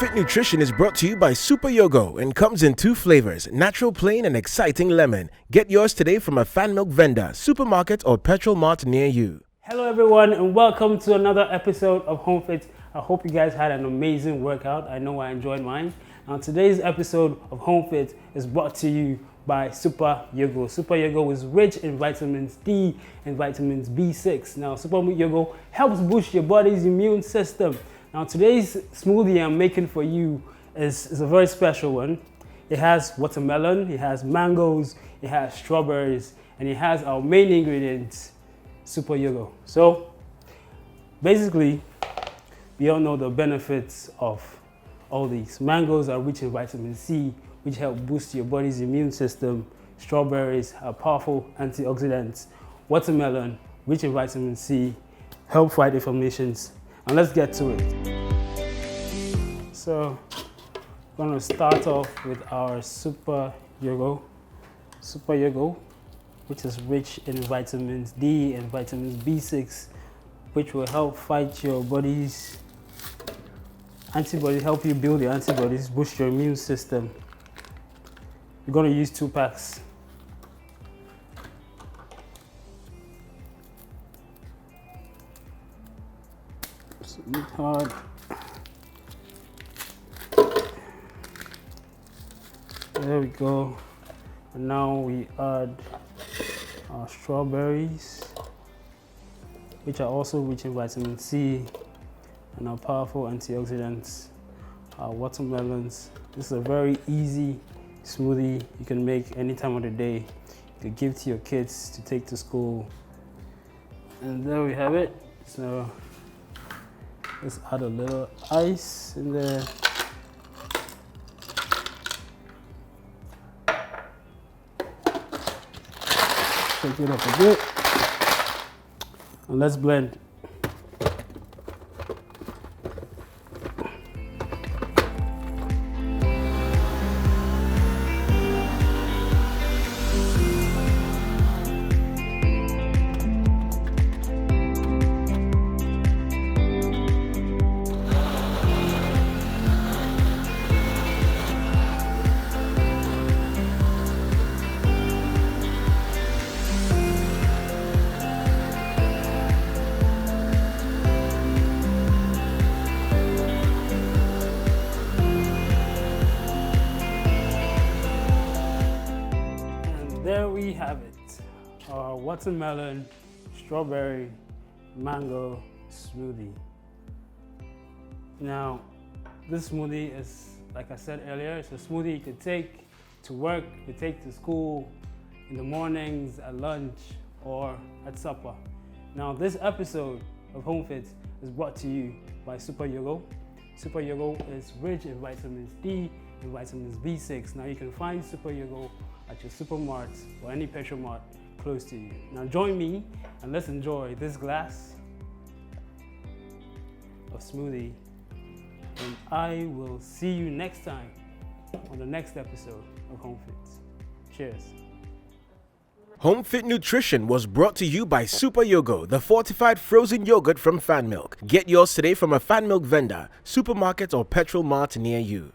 HOMEFIT NUTRITION is brought to you by Super Yogo and comes in two flavors, natural plain and exciting lemon. Get yours today from a fan milk vendor, supermarket or petrol mart near you. Hello everyone and welcome to another episode of HOMEFIT. I hope you guys had an amazing workout. I know I enjoyed mine. Now today's episode of HOMEFIT is brought to you by Super Yogo. Super Yogo is rich in vitamins D and vitamins B6. Now Super Yogo helps boost your body's immune system. Now today's smoothie I'm making for you is a very special one. It has watermelon, it has mangoes, it has strawberries, and it has our main ingredient, Super Yogo. So basically, we all know the benefits of all these. Mangoes are rich in vitamin C, which help boost your body's immune system. Strawberries are powerful antioxidants. Watermelon, rich in vitamin C, help fight inflammations. And let's get to it. So, I'm going to start off with our Super Yogo. Super Yogo, which is rich in vitamins D and vitamins B6, which will help fight your body's antibodies, help you build your antibodies, boost your immune system. We're going to use 2 packs. Hard. There we go. And now we add our strawberries, which are also rich in vitamin C and are powerful antioxidants. Our watermelons. This is a very easy smoothie you can make any time of the day. You can give to your kids to take to school. And there we have it. So let's add a little ice in there. Shake it up a bit. And let's blend. There we have it, our watermelon, strawberry, mango smoothie. Now, this smoothie is, like I said earlier, it's a smoothie you could take to work, you take to school, in the mornings, at lunch, or at supper. Now, this episode of HOMEFIT is brought to you by Super Yogo. Super Yogo is rich in vitamins D and vitamins B6. Now, you can find Super Yogo at your supermart or any petrol mart close to you. Now join me and let's enjoy this glass of smoothie, and I will see you next time on the next episode of HOMEFIT. Cheers. HOMEFIT NUTRITION was brought to you by Super Yogo, the fortified frozen yogurt from Fan Milk. Get yours today from a Fan Milk vendor, supermarket or petrol mart near you.